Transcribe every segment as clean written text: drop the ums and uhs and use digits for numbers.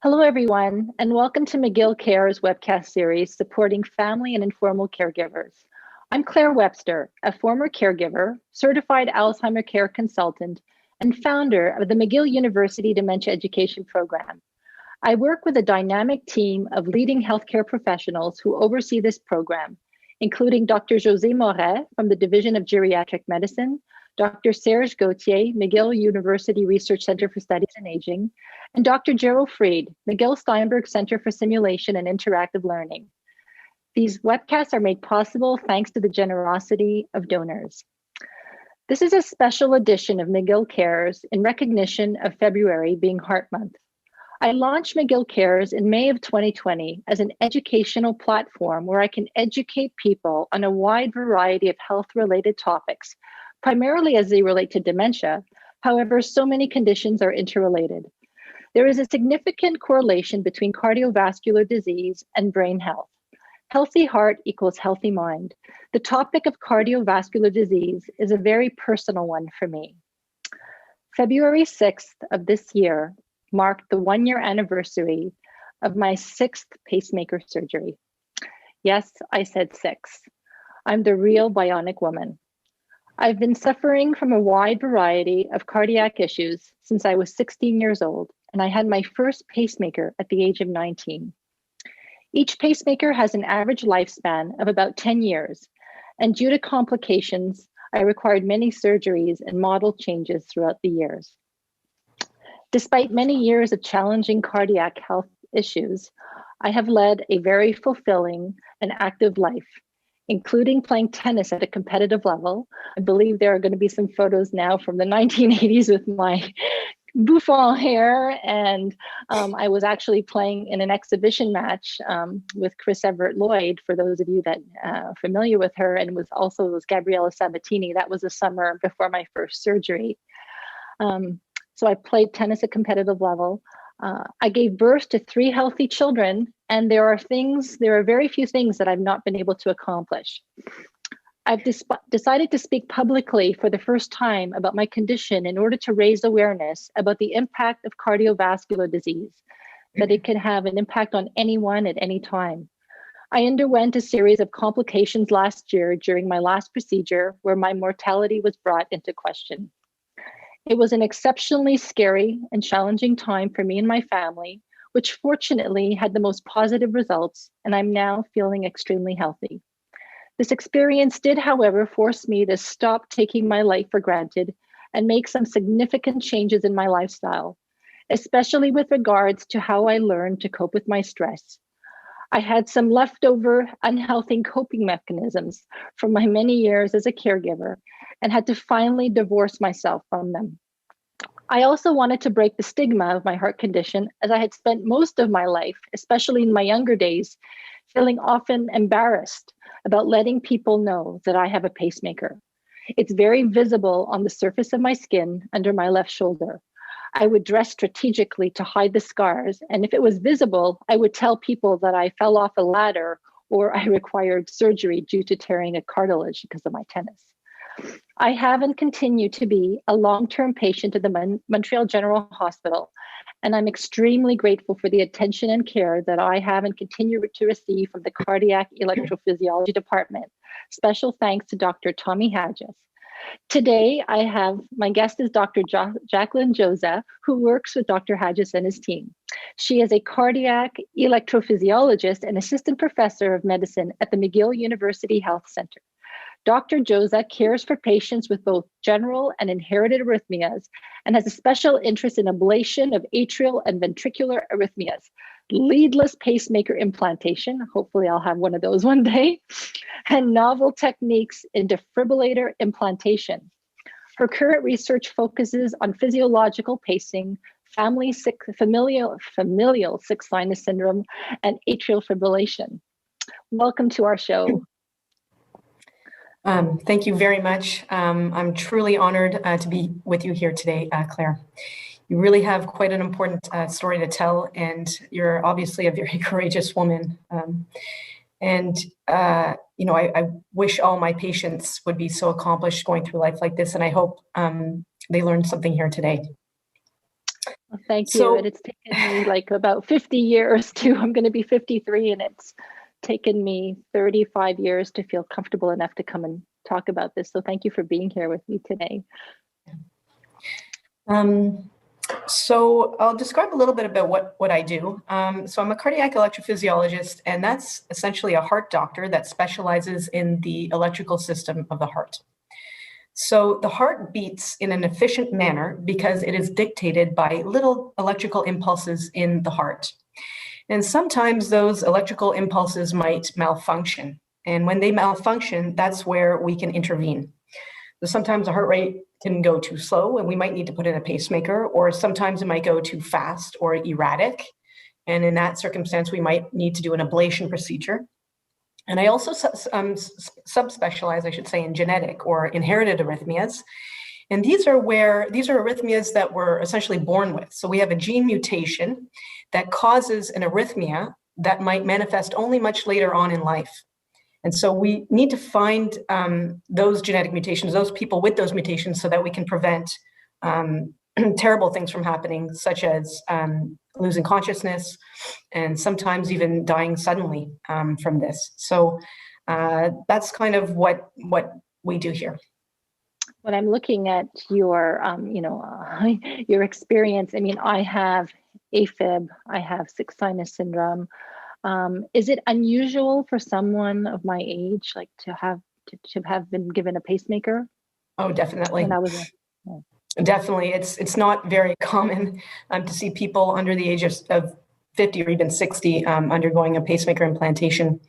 Hello, everyone, and welcome to McGill Cares webcast series supporting family and informal caregivers. I'm Claire Webster, a former caregiver, certified Alzheimer care consultant, and founder of the McGill University Dementia Education Program. I work with a dynamic team of leading healthcare professionals who oversee this program, including Dr. José Moret from the Division of Geriatric Medicine, Dr. Serge Gauthier, McGill University Research Center for Studies in Aging, and Dr. Gerald Fried, McGill Steinberg Center for Simulation and Interactive Learning. These webcasts are made possible thanks to the generosity of donors. This is a special edition of McGill Cares in recognition of February being Heart Month. I launched McGill Cares in May of 2020 as an educational platform where I can educate people on a wide variety of health-related topics, primarily as they relate to dementia. However, so many conditions are interrelated. There is a significant correlation between cardiovascular disease and brain health. Healthy heart equals healthy mind. The topic of cardiovascular disease is a very personal one for me. February 6th of this year marked the 1-year anniversary of my 6th pacemaker surgery. Yes, I said 6. I'm the real bionic woman. I've been suffering from a wide variety of cardiac issues since I was 16 years old, and I had my first pacemaker at the age of 19. Each pacemaker has an average lifespan of about 10 years, and due to complications, I required many surgeries and model changes throughout the years. Despite many years of challenging cardiac health issues, I have led a very fulfilling and active life, including playing tennis at a competitive level. I believe there are going to be some photos now from the 1980s with my bouffant hair, and I was actually playing in an exhibition match with Chris Everett Lloyd, for those of you that are familiar with her, and was Gabriella Sabatini. That was the summer before my first surgery. So I played tennis at competitive level. I gave birth to 3 healthy children, and there are very few things that I've not been able to accomplish. I've decided to speak publicly for the first time about my condition in order to raise awareness about the impact of cardiovascular disease, that it can have an impact on anyone at any time. I underwent a series of complications last year during my last procedure where my mortality was brought into question. It was an exceptionally scary and challenging time for me and my family, which fortunately had the most positive results, and I'm now feeling extremely healthy. This experience did, however, force me to stop taking my life for granted and make some significant changes in my lifestyle, especially with regards to how I learned to cope with my stress. I had some leftover unhealthy coping mechanisms from my many years as a caregiver and had to finally divorce myself from them. I also wanted to break the stigma of my heart condition, as I had spent most of my life, especially in my younger days, feeling often embarrassed about letting people know that I have a pacemaker. It's very visible on the surface of my skin under my left shoulder. I would dress strategically to hide the scars, and if it was visible, I would tell people that I fell off a ladder or I required surgery due to tearing a cartilage because of my tennis. I have and continue to be a long-term patient at the Montreal General Hospital, and I'm extremely grateful for the attention and care that I have and continue to receive from the Cardiac Electrophysiology Department. Special thanks to Dr. Tommy Hadges. Today, my guest is Dr. Jacqueline Joza, who works with Dr. Hadges and his team. She is a cardiac electrophysiologist and assistant professor of medicine at the McGill University Health Centre. Dr. Joza cares for patients with both general and inherited arrhythmias and has a special interest in ablation of atrial and ventricular arrhythmias, leadless pacemaker implantation, hopefully I'll have one of those one day, and novel techniques in defibrillator implantation. Her current research focuses on physiological pacing, familial sick sinus syndrome, and atrial fibrillation. Welcome to our show. Thank you very much. I'm truly honored to be with you here today, Claire. You really have quite an important story to tell, and you're obviously a very courageous woman. I wish all my patients would be so accomplished going through life like this, and I hope they learned something here today. Well, thank you. So And it's taken me like about 50 years I'm going to be 53, and it's taken me 35 years to feel comfortable enough to come and talk about this. So thank you for being here with me today. So I'll describe a little bit about what I do. So I'm a cardiac electrophysiologist, and that's essentially a heart doctor that specializes in the electrical system of the heart. So the heart beats in an efficient manner because it is dictated by little electrical impulses in the heart. And sometimes those electrical impulses might malfunction. And when they malfunction, that's where we can intervene. So sometimes the heart rate can go too slow and we might need to put in a pacemaker, or sometimes it might go too fast or erratic. And in that circumstance, we might need to do an ablation procedure. And I also subspecialize, I should say, in genetic or inherited arrhythmias. And these are arrhythmias that we're essentially born with. So we have a gene mutation that causes an arrhythmia that might manifest only much later on in life. And so we need to find those genetic mutations, those people with those mutations, so that we can prevent terrible things from happening, such as losing consciousness and sometimes even dying suddenly from this. So that's kind of what we do here. When I'm looking at your, your experience, I mean, I have AFib, I have Sinus Syndrome. Is it unusual for someone of my age, like to have been given a pacemaker? Oh, definitely. When I was Definitely, it's not very common to see people under the age of 50 or even 60 undergoing a pacemaker implantation.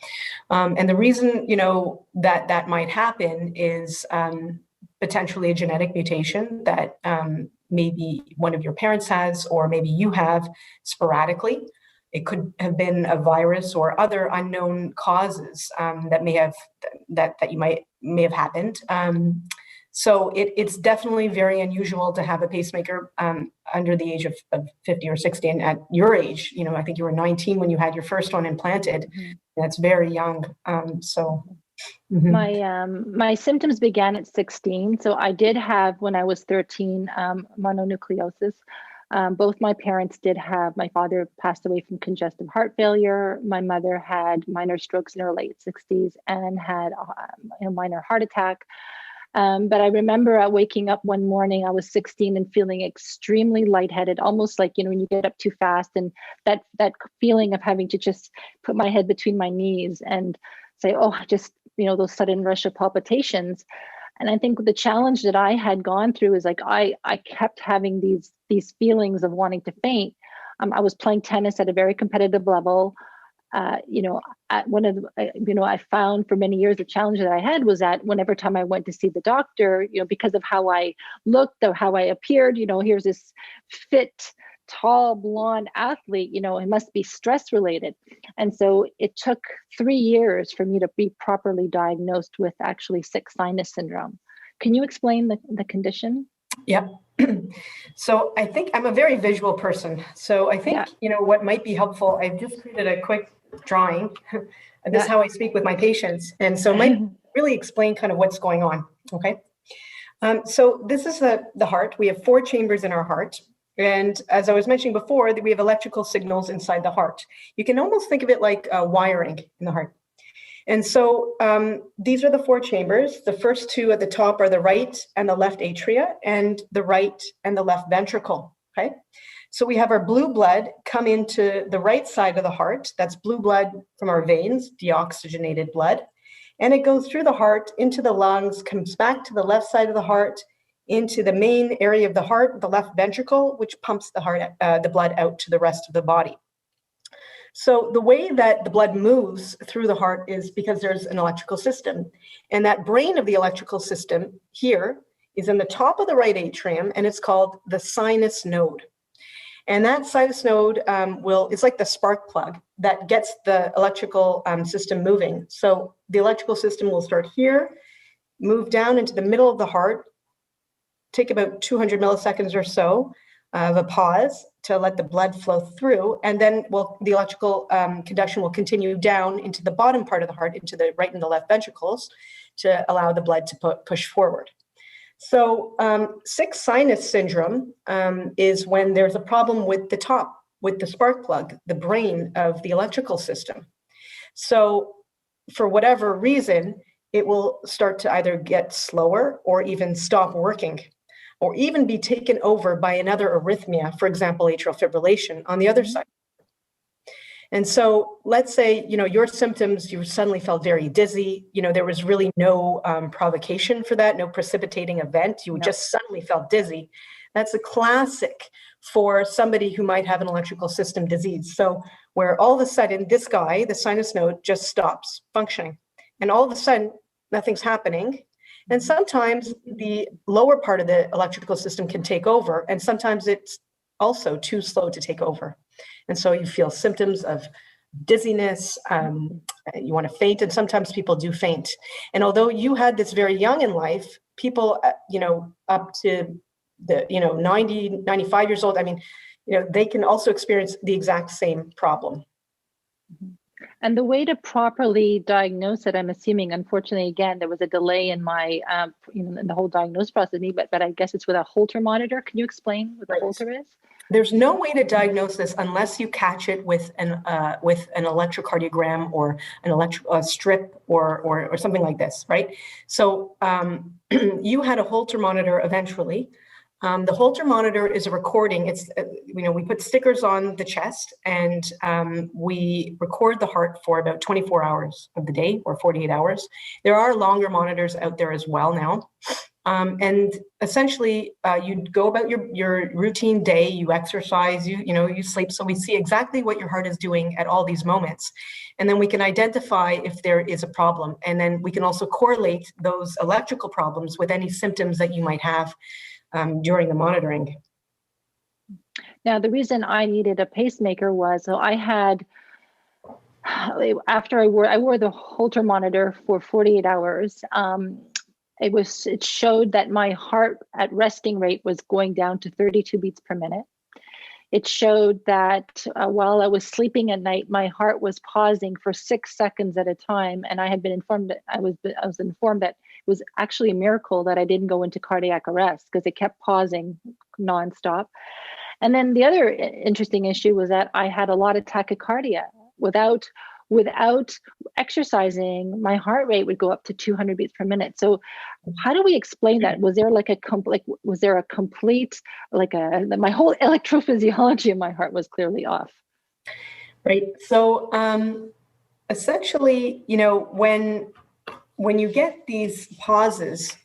And the reason, that might happen is potentially a genetic mutation that maybe one of your parents has, or maybe you have sporadically. It could have been a virus or other unknown causes that may have have happened. So it's definitely very unusual to have a pacemaker under the age of 50 or 60. And at your age, I think you were 19 when you had your first one implanted. Mm-hmm. That's very young. Mm-hmm. My symptoms began at 16. So I did have, when I was 13, mononucleosis. Both my parents did have. My father passed away from congestive heart failure. My mother had minor strokes in her late 60s and had a minor heart attack. But I remember waking up one morning, I was 16 and feeling extremely lightheaded, almost like, when you get up too fast, and that feeling of having to just put my head between my knees and say, oh, just, those sudden rush of palpitations. And I think the challenge that I had gone through is like, I kept having these feelings of wanting to faint. I was playing tennis at a very competitive level. At one of the, I found for many years the challenge that I had was that whenever time I went to see the doctor, because of how I looked or how I appeared, here's this fit, tall, blonde athlete, it must be stress related. And so it took 3 years for me to be properly diagnosed with actually Sinus Syndrome. Can you explain the condition? Yep. So I think I'm a very visual person. So I think, what might be helpful, I've just created a quick drawing. This is how I speak with my patients. And so it might really explain kind of what's going on. Okay. So this is the heart. We have 4 chambers in our heart. And as I was mentioning before, we have electrical signals inside the heart. You can almost think of it like wiring in the heart. And so these are the 4 chambers. The first 2 at the top are the right and the left atria, and the right and the left ventricle, okay? So we have our blue blood come into the right side of the heart. That's blue blood from our veins, deoxygenated blood. And it goes through the heart, into the lungs, comes back to the left side of the heart, into the main area of the heart, the left ventricle, which pumps the blood out to the rest of the body. So the way that the blood moves through the heart is because there's an electrical system. And that brain of the electrical system here is in the top of the right atrium, and it's called the sinus node. And that sinus node it's like the spark plug that gets the electrical system moving. So the electrical system will start here, move down into the middle of the heart, take about 200 milliseconds or so of a pause to let the blood flow through, and then the electrical conduction will continue down into the bottom part of the heart, into the right and the left ventricles, to allow the blood to push forward. So sick sinus syndrome is when there's a problem with the top, with the spark plug, the brain of the electrical system. So for whatever reason, it will start to either get slower or even stop working, or even be taken over by another arrhythmia, for example, atrial fibrillation on the other side. And so let's say, your symptoms, you suddenly felt very dizzy, there was really no provocation for that, no precipitating event. You just suddenly felt dizzy. That's a classic for somebody who might have an electrical system disease. So where all of a sudden this guy, the sinus node, just stops functioning. And all of a sudden, nothing's happening. And sometimes the lower part of the electrical system can take over, and sometimes it's also too slow to take over. And so you feel symptoms of dizziness, you want to faint, and sometimes people do faint. And although you had this very young in life, people, up to the, 90, 95 years old, they can also experience the exact same problem. And the way to properly diagnose it, I'm assuming, unfortunately, again, there was a delay in my, in the whole diagnosis process, but I guess it's with a Holter monitor. Can you explain what the Holter is? There's no way to diagnose this unless you catch it with an electrocardiogram or an strip or something like this, right? So you had a Holter monitor eventually. The Holter monitor is a recording. It's, we put stickers on the chest and we record the heart for about 24 hours of the day or 48 hours. There are longer monitors out there as well now. And essentially, you go about your routine day, you exercise, you sleep. So we see exactly what your heart is doing at all these moments. And then we can identify if there is a problem. And then we can also correlate those electrical problems with any symptoms that you might have during the monitoring. Now, the reason I needed a pacemaker was, so I had, after I wore the Holter monitor for 48 hours, it showed that my heart at resting rate was going down to 32 beats per minute. It showed that while I was sleeping at night, my heart was pausing for 6 seconds at a time. And I had been informed that I was informed that it was actually a miracle that I didn't go into cardiac arrest because it kept pausing nonstop. And then the other interesting issue was that I had a lot of tachycardia. Without exercising, my heart rate would go up to 200 beats per minute. So how do we explain that? Was there my whole electrophysiology of my heart was clearly off? Right. So essentially, when you get these pauses,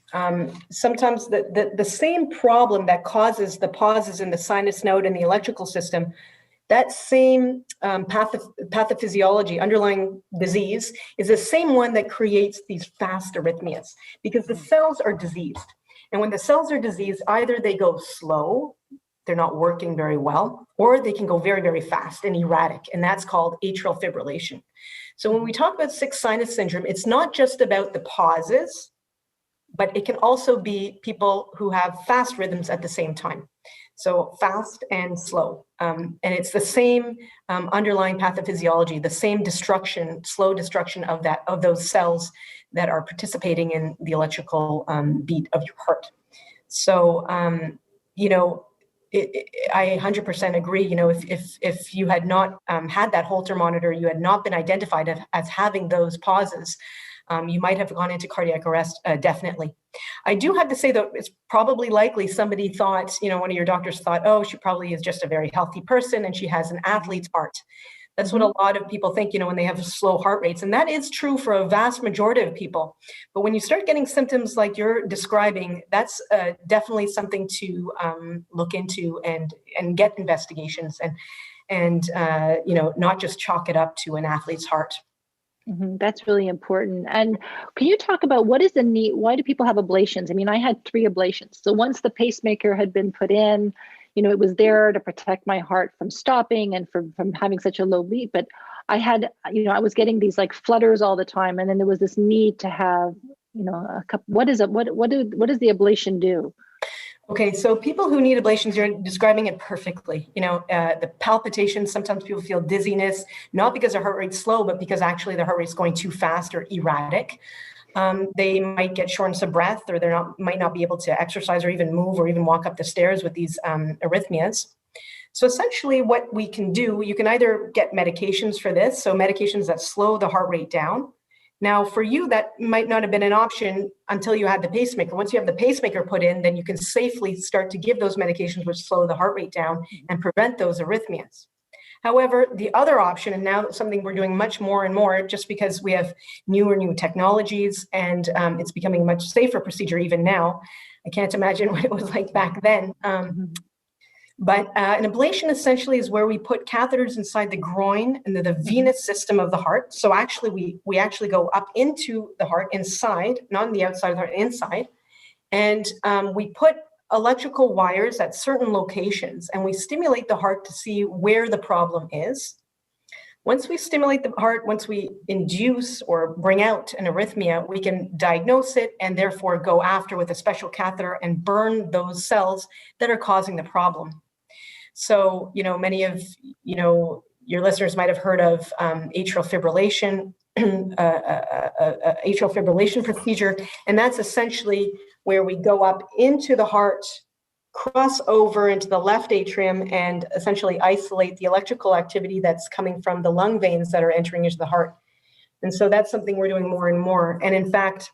sometimes the same problem that causes the pauses in the sinus node and the electrical system, that same pathophysiology, underlying disease, is the same one that creates these fast arrhythmias, because the cells are diseased. And when the cells are diseased, either they go slow, they're not working very well, or they can go very, very fast and erratic, and that's called atrial fibrillation. So when we talk about sick sinus syndrome, it's not just about the pauses, but it can also be people who have fast rhythms at the same time. So fast and slow. And it's the same underlying pathophysiology, the same destruction, slow destruction of those cells that are participating in the electrical beat of your heart. So, I 100% agree. If you had not had that Holter monitor, you had not been identified as having those pauses, you might have gone into cardiac arrest, definitely. I do have to say, though, it's probably likely somebody thought, one of your doctors thought, oh, she probably is just a very healthy person and she has an athlete's heart. That's what a lot of people think, when they have slow heart rates. And that is true for a vast majority of people. But when you start getting symptoms like you're describing, that's definitely something to look into and get investigations and not just chalk it up to an athlete's heart. That's really important. And can you talk about what is the need? Why do people have ablations? I had 3 ablations. So once the pacemaker had been put in, it was there to protect my heart from stopping and from having such a low beat. But I had, I was getting these like flutters all the time. And then there was this need to have, a couple. What does the ablation do? Okay, so people who need ablations, you're describing it perfectly. The palpitations, sometimes people feel dizziness, not because their heart rate's slow, but because actually their heart rate's going too fast or erratic. They might get shortness of breath, or might not be able to exercise or even move or even walk up the stairs with these arrhythmias. So essentially what we can do, you can either get medications for this, so medications that slow the heart rate down. Now for you, that might not have been an option until you had the pacemaker. Once you have the pacemaker put in, then you can safely start to give those medications which slow the heart rate down and prevent those arrhythmias. However, the other option, and now something we're doing much more and more, just because we have new technologies, and it's becoming a much safer procedure even now. I can't imagine what it was like back then. But an ablation essentially is where we put catheters inside the groin and the venous system of the heart. So actually, we actually go up into the heart inside, not on the outside of the heart, inside. And we put electrical wires at certain locations, and we stimulate the heart to see where the problem is. Once we stimulate the heart, once we induce or bring out an arrhythmia, we can diagnose it and therefore go after with a special catheter and burn those cells that are causing the problem. So, many of, your listeners might have heard of atrial fibrillation, atrial fibrillation procedure, and that's essentially where we go up into the heart, cross over into the left atrium, and essentially isolate the electrical activity that's coming from the lung veins that are entering into the heart. And so that's something we're doing more and more. And in fact,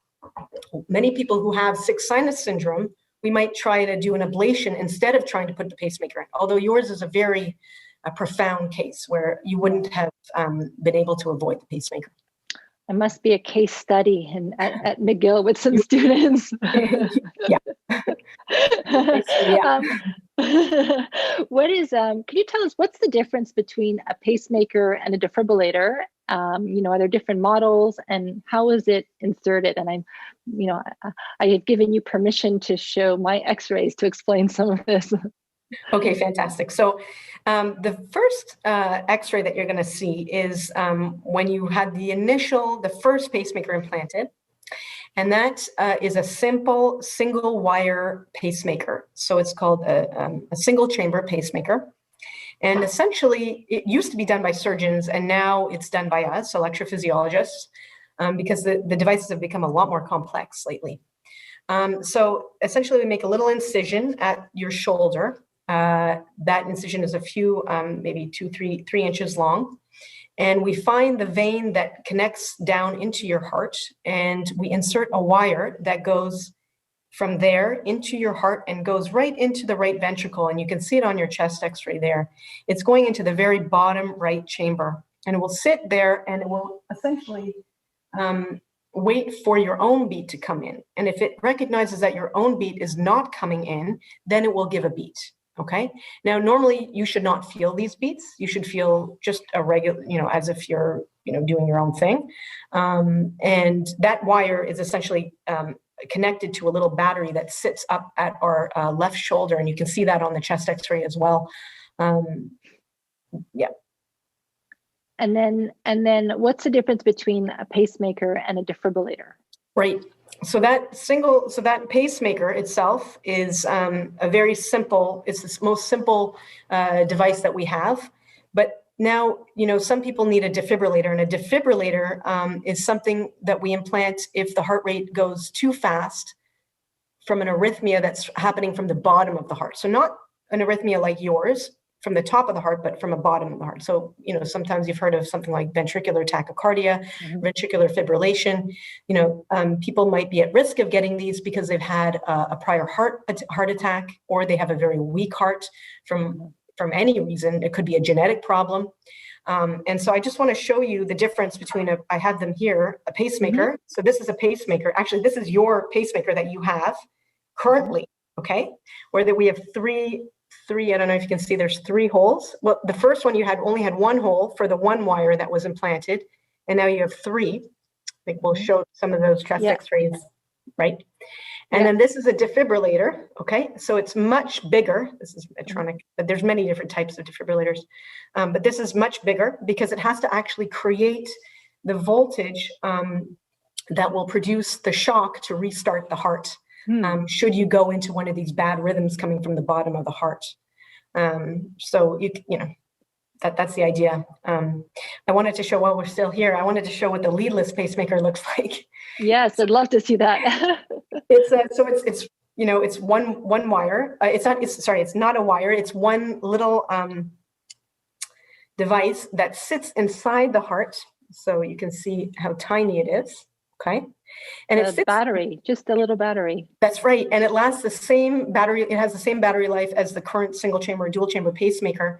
many people who have Sinus Syndrome, we might try to do an ablation instead of trying to put the pacemaker in, although yours is a very profound case where you wouldn't have been able to avoid the pacemaker. It must be a case study at McGill with some students. Yeah. What is, can you tell us what's the difference between a pacemaker and a defibrillator? Are there different models, and how is it inserted? And I have given you permission to show my x-rays to explain some of this. Okay, fantastic. So the first x-ray that you're going to see is when you had the first pacemaker implanted, and that is a simple single wire pacemaker. So it's called a single chamber pacemaker. And essentially, it used to be done by surgeons, and now it's done by us, electrophysiologists, because the devices have become a lot more complex lately. So essentially, we make a little incision at your shoulder. That incision is a few, maybe 3 inches long. And we find the vein that connects down into your heart, and we insert a wire that goes from there into your heart and goes right into the right ventricle. And you can see it on your chest x-ray there. It's going into the very bottom right chamber, and it will sit there, and it will essentially wait for your own beat to come in. And if it recognizes that your own beat is not coming in, then it will give a beat. Okay. Now, normally you should not feel these beats. You should feel just a regular, as if you're, doing your own thing. And that wire is essentially connected to a little battery that sits up at our left shoulder. And you can see that on the chest x-ray as well. Yeah. And then what's the difference between a pacemaker and a defibrillator? Right. So that pacemaker itself is a very simple, it's the most simple device that we have. But now, some people need a defibrillator, and a defibrillator is something that we implant if the heart rate goes too fast from an arrhythmia that's happening from the bottom of the heart. So not an arrhythmia like yours from the top of the heart, but from the bottom of the heart. So, sometimes you've heard of something like ventricular tachycardia, ventricular fibrillation. People might be at risk of getting these because they've had a prior heart attack, or they have a very weak heart from any reason. It could be a genetic problem. And so I just want to show you the difference between I have them here, a pacemaker. So this is a pacemaker. Actually, this is your pacemaker that you have currently, okay? Where we have three, I don't know if you can see, there's 3 holes. Well, the first one you only had 1 hole for the 1 wire that was implanted, and now you have 3. I think we'll show some of those chest x-rays, right? And then this is a defibrillator, okay? So it's much bigger. This is Medtronic, but there's many different types of defibrillators. But this is much bigger because it has to actually create the voltage that will produce the shock to restart the heart. Should you go into one of these bad rhythms coming from the bottom of the heart. So that's the idea. I wanted to show, while we're still here, I wanted to show what the leadless pacemaker looks like. Yes, I'd love to see that. It's one wire. It's not a wire. It's one little device that sits inside the heart. So you can see how tiny it is. Okay. And it sits, battery, just a little battery. That's right. And it lasts the same battery. It has the same battery life as the current single chamber or dual chamber pacemaker.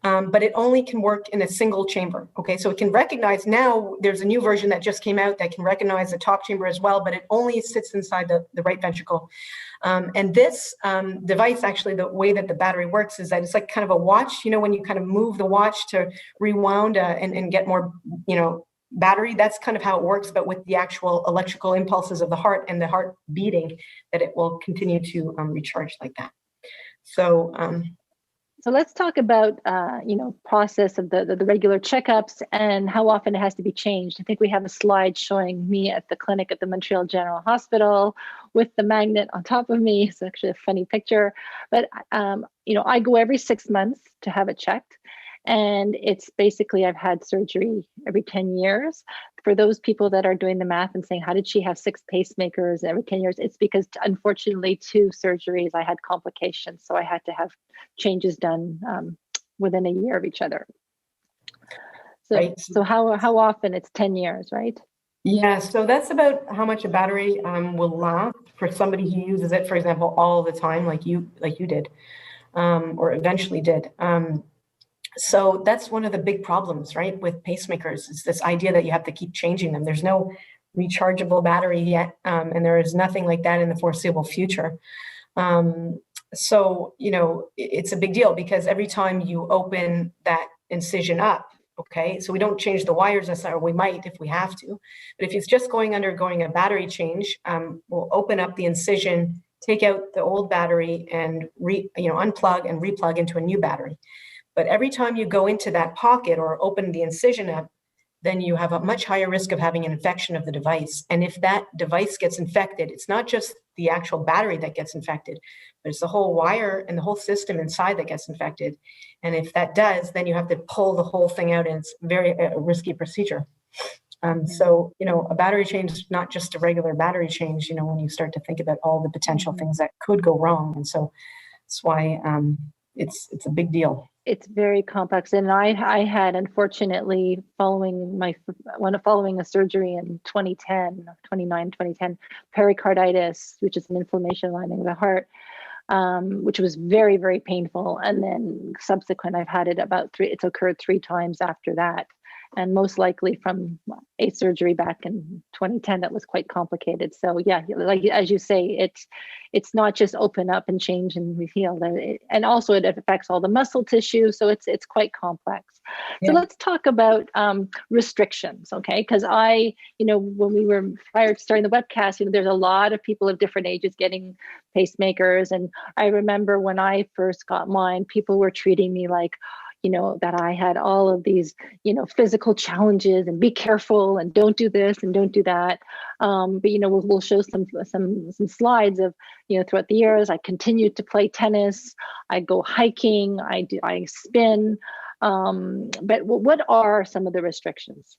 But it only can work in a single chamber. Okay, so it can recognize, now there's a new version that just came out that can recognize the top chamber as well, but it only sits inside the right ventricle. And this device, actually, the way that the battery works is that it's like kind of a watch, when you kind of move the watch to rewound and get more, battery, that's kind of how it works, but with the actual electrical impulses of the heart and the heart beating, that it will continue to recharge like that. So let's talk about, process of the regular checkups and how often it has to be changed. I think we have a slide showing me at the clinic at the Montreal General Hospital with the magnet on top of me. It's actually a funny picture, but, I go every 6 months to have it checked. And it's basically, I've had surgery every 10 years. For those people that are doing the math and saying, how did she have 6 pacemakers every 10 years? It's because, unfortunately, 2 surgeries, I had complications. So I had to have changes done within a year of each other. So, right. So how often? It's 10 years, right? Yeah, so that's about how much a battery will last for somebody who uses it, for example, all the time, like you did, or eventually did. So that's one of the big problems, right, with pacemakers, is this idea that you have to keep changing them. There's no rechargeable battery yet, and there is nothing like that in the foreseeable future. So, it's a big deal, because every time you open that incision up, okay, so we don't change the wires necessarily, or we might if we have to, but if it's just undergoing a battery change, we'll open up the incision, take out the old battery, and unplug and replug into a new battery. But every time you go into that pocket or open the incision up, then you have a much higher risk of having an infection of the device. And if that device gets infected, it's not just the actual battery that gets infected, but it's the whole wire and the whole system inside that gets infected. And if that does, then you have to pull the whole thing out, and it's very risky procedure. So, a battery change is not just a regular battery change, when you start to think about all the potential things that could go wrong. And so that's why it's a big deal. It's very complex. And I had, unfortunately, following a surgery in 2010, pericarditis, which is an inflammation lining of the heart, which was very, very painful. And then subsequent, I've had it it's occurred 3 times after that. And most likely from a surgery back in 2010 that was quite complicated. So yeah, like as you say, it's not just open up and change and heal, and also it affects all the muscle tissue. So it's quite complex. Yeah. So let's talk about restrictions, okay? Because when we were prior to starting the webcast, there's a lot of people of different ages getting pacemakers, and I remember when I first got mine, people were treating me like, that I had all of these, physical challenges, and be careful and don't do this and don't do that. But, we'll show some slides of, throughout the years, I continued to play tennis, I go hiking, I spin. But what are some of the restrictions?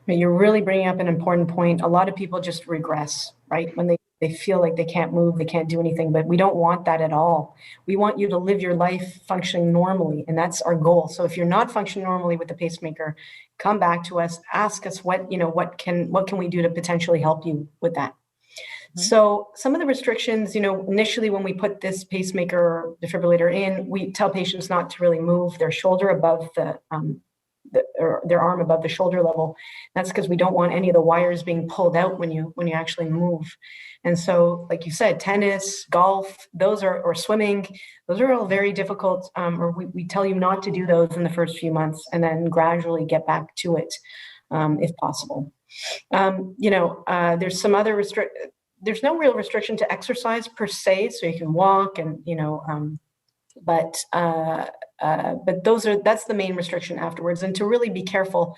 You're really bringing up an important point. A lot of people just regress, right? When they feel like they can't move, they can't do anything, but we don't want that at all. We want you to live your life functioning normally, and that's our goal. So if you're not functioning normally with the pacemaker, come back to us, ask us what can we do to potentially help you with that. Mm-hmm. So some of the restrictions, initially when we put this pacemaker or defibrillator in, we tell patients not to really move their shoulder above their arm above the shoulder level. That's because we don't want any of the wires being pulled out when you actually move. And so, like you said, tennis, golf, or swimming, those are all very difficult, or we tell you not to do those in the first few months, and then gradually get back to it if possible. There's some other there's no real restriction to exercise per se, so you can walk and, but that's the main restriction afterwards. And to really be careful,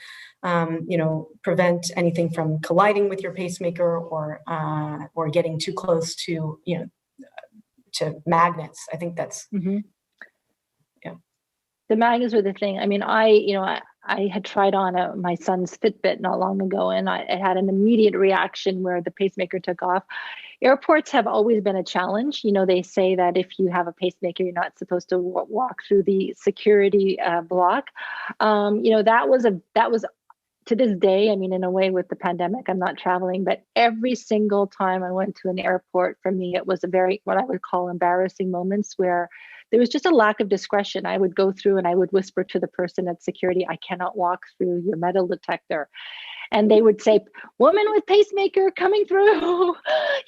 prevent anything from colliding with your pacemaker or getting too close to, to magnets. I think that's, yeah. The magnets were the thing. I mean, I had tried on my son's Fitbit not long ago, and it had an immediate reaction where the pacemaker took off. Airports have always been a challenge. They say that if you have a pacemaker, you're not supposed to walk through the security block. That was to this day. I mean, in a way, with the pandemic, I'm not traveling, but every single time I went to an airport, for me, it was a very, what I would call, embarrassing moments where there was just a lack of discretion. I would go through and I would whisper to the person at security, "I cannot walk through your metal detector." And they would say, "Woman with pacemaker coming through,"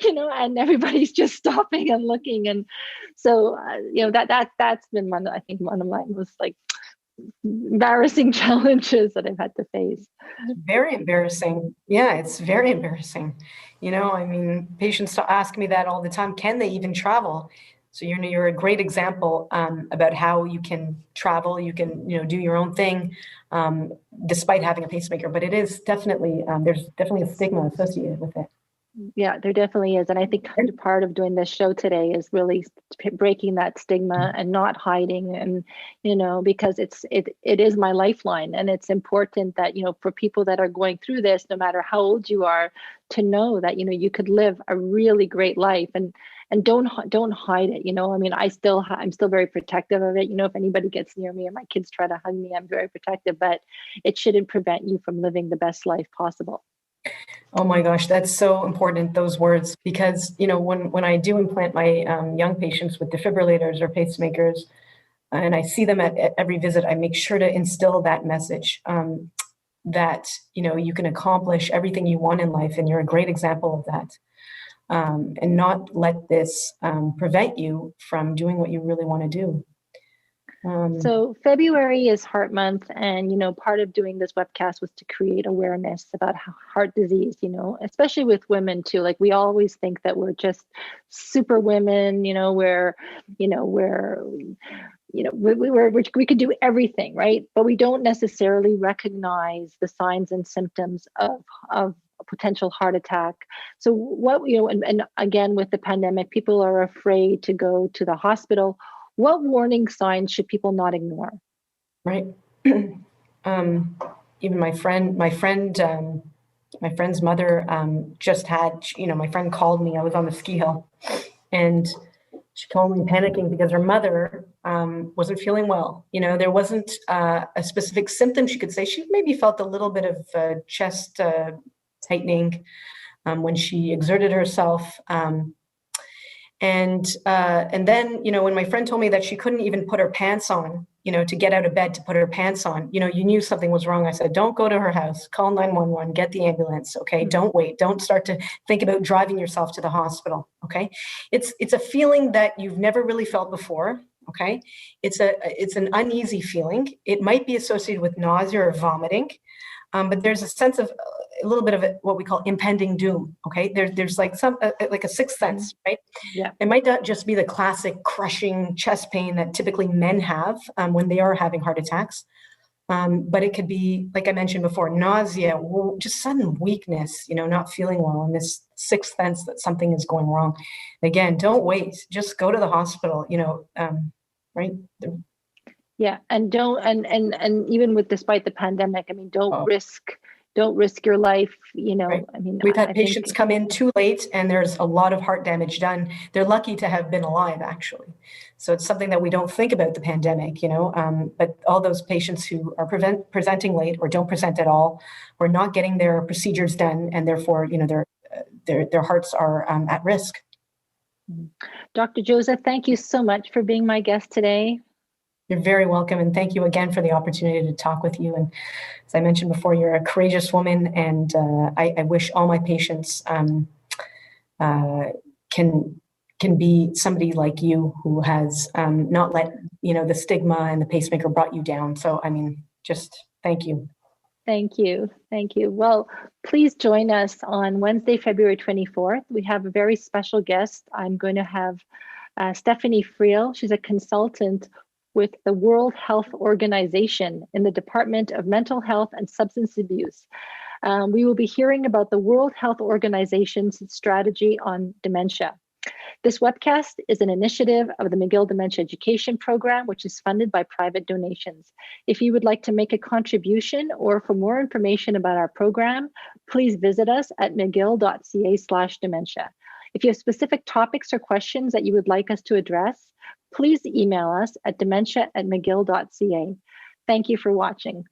and everybody's just stopping and looking. And so, that's been I think one of my most like embarrassing challenges that I've had to face. Very embarrassing. Yeah, it's very embarrassing. I mean, patients ask me that all the time. Can they even travel? So you're a great example about how you can travel, you can do your own thing despite having a pacemaker. But it is definitely there's definitely a stigma associated with it. Yeah, there definitely is. And I think part of doing this show today is really breaking that stigma and not hiding. And, because it is my lifeline. And it's important that, for people that are going through this, no matter how old you are, to know that, you could live a really great life and don't hide it. I mean, I'm still very protective of it. If anybody gets near me or my kids try to hug me, I'm very protective, but it shouldn't prevent you from living the best life possible. Oh my gosh, that's so important, those words, because, when I do implant my young patients with defibrillators or pacemakers, and I see them at every visit, I make sure to instill that message that, you can accomplish everything you want in life. And you're a great example of that. And not let this prevent you from doing what you really want to do. So February is Heart Month, and part of doing this webcast was to create awareness about heart disease. Especially with women too. Like, we always think that we're just super women. We could do everything, right? But we don't necessarily recognize the signs and symptoms of a potential heart attack. So and again, with the pandemic, people are afraid to go to the hospital. What warning signs should people not ignore? Right. Even my friend's mother just had, my friend called me. I was on the ski hill, and she called me panicking because her mother wasn't feeling well. There wasn't a specific symptom she could say. She maybe felt a little bit of chest tightening when she exerted herself. And then, when my friend told me that she couldn't even put her pants on, to get out of bed to put her pants on, you knew something was wrong. I said, don't go to her house, call 911, get the ambulance. Okay. Mm-hmm. Don't wait. Don't start to think about driving yourself to the hospital. Okay. It's a feeling that you've never really felt before. Okay. It's an uneasy feeling. It might be associated with nausea or vomiting. But there's a sense of a little bit of what we call impending doom. Okay, there's like like a sixth sense, right? Yeah. It might not just be the classic crushing chest pain that typically men have when they are having heart attacks, but it could be, like I mentioned before, nausea, just sudden weakness, not feeling well, and this sixth sense that something is going wrong. Again, don't wait, just go to the hospital. Right. Yeah, and even despite the pandemic, I mean, don't risk your life. Right. I mean, we've had patients come in too late, and there's a lot of heart damage done. They're lucky to have been alive, actually. So it's something that we don't think about the pandemic, but all those patients who are presenting late or don't present at all, or not getting their procedures done, and therefore, their hearts are at risk. Dr. Joza, thank you so much for being my guest today. You're very welcome. And thank you again for the opportunity to talk with you. And as I mentioned before, you're a courageous woman. And I wish all my patients can be somebody like you who has not let, the stigma and the pacemaker brought you down. So, just thank you. Thank you. Thank you. Well, please join us on Wednesday, February 24th. We have a very special guest. I'm going to have Stephanie Friel. She's a consultant with the World Health Organization in the Department of Mental Health and Substance Abuse. We will be hearing about the World Health Organization's strategy on dementia. This webcast is an initiative of the McGill Dementia Education Program, which is funded by private donations. If you would like to make a contribution or for more information about our program, please visit us at mcgill.ca/dementia. If you have specific topics or questions that you would like us to address, please email us at dementia@mcgill.ca. Thank you for watching.